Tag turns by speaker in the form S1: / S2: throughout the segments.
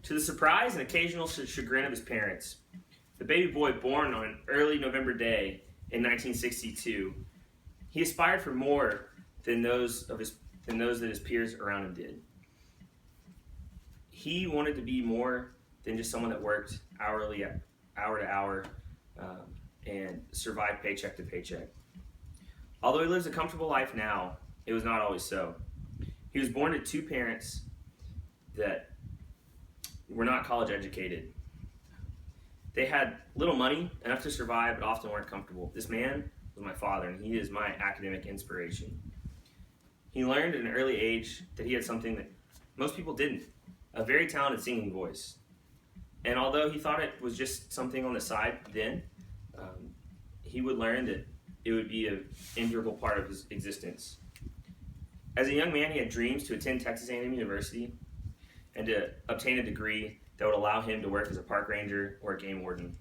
S1: To the surprise and occasional chagrin of his parents, the baby boy born on an early November day in 1962, he aspired for more than those that his peers around him did. He wanted to be more than just someone that worked hourly, hour to hour, and survived paycheck to paycheck. Although he lives a comfortable life now, it was not always so. He was born to two parents that were not college educated. They had little money, enough to survive, but often weren't comfortable. This man was my father, and he is my academic inspiration. He learned at an early age that he had something that most people didn't, a very talented singing voice. And although he thought it was just something on the side then, he would learn that it would be an integral part of his existence. As a young man, he had dreams to attend Texas A&M University and to obtain a degree that would allow him to work as a park ranger or a game warden.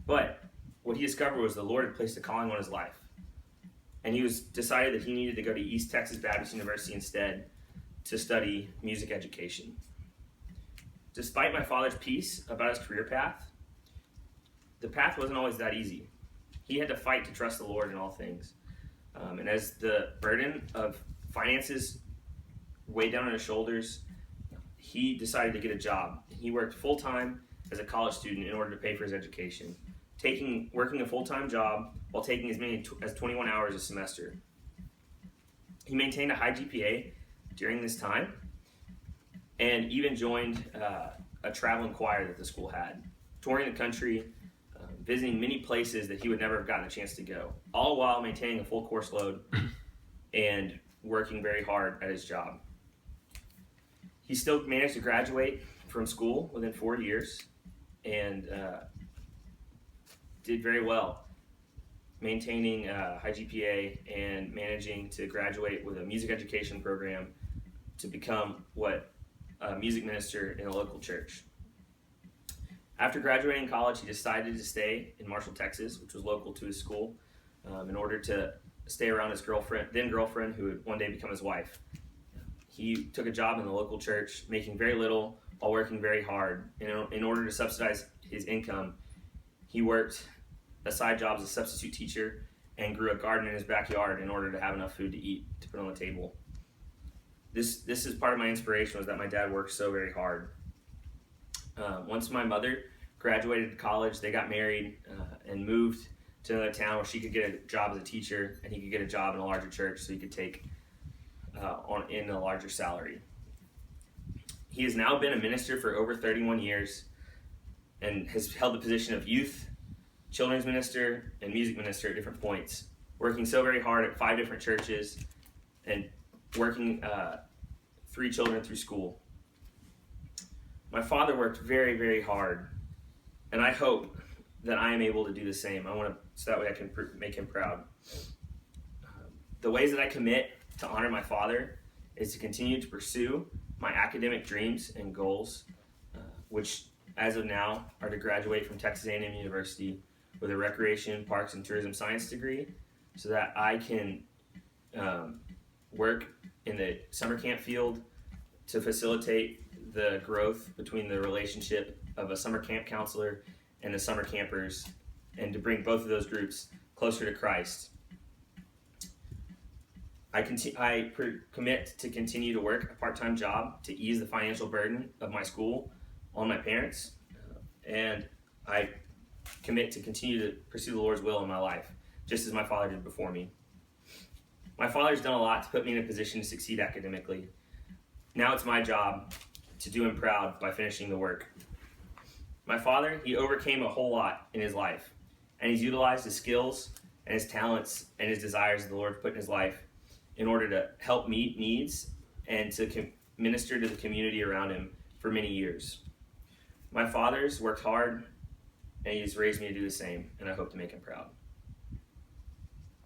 S1: But what he discovered was the Lord had placed a calling on his life, and he decided that he needed to go to East Texas Baptist University instead to study music education. Despite my father's peace about his career path, the path wasn't always that easy. He had to fight to trust the Lord in all things. And as the burden of finances weighed down on his shoulders, he decided to get a job. He worked full-time as a college student in order to pay for his education, working a full-time job while taking as many as 21 hours a semester. He maintained a high GPA during this time and even joined a traveling choir that the school had, touring the country, visiting many places that he would never have gotten a chance to go, all while maintaining a full course load and working very hard at his job. He still managed to graduate from school within 4 years and did very well, maintaining a high GPA and managing to graduate with a music education program to become a music minister in a local church. After graduating college, he decided to stay in Marshall, Texas, which was local to his school, in order to stay around his then girlfriend, who would one day become his wife. He took a job in the local church, making very little while working very hard. In order to subsidize his income, he worked a side job as a substitute teacher and grew a garden in his backyard in order to have enough food to eat to put on the table. This is part of my inspiration, was that my dad worked so very hard. Once my mother graduated college, they got married and moved to another town where she could get a job as a teacher and he could get a job in a larger church so he could take in a larger salary. He has now been a minister for over 31 years and has held the position of youth, children's minister, and music minister at different points, working so very hard at 5 different churches and working 3 children through school. My father worked very, very hard, and I hope that I am able to do the same. So that way I can make him proud. The ways that I commit to honor my father is to continue to pursue my academic dreams and goals, which as of now are to graduate from Texas A&M University with a recreation, parks, and tourism science degree, so that I can work in the summer camp field to facilitate the growth between the relationship of a summer camp counselor and the summer campers, and to bring both of those groups closer to Christ. I commit to continue to work a part-time job to ease the financial burden of my school on my parents, and I commit to continue to pursue the Lord's will in my life, just as my father did before me. My father's done a lot to put me in a position to succeed academically. Now it's my job to do him proud by finishing the work. My father, he overcame a whole lot in his life, and he's utilized his skills and his talents and his desires that the Lord put in his life in order to help meet needs and to minister to the community around him for many years. My father's worked hard, and he's raised me to do the same, and I hope to make him proud.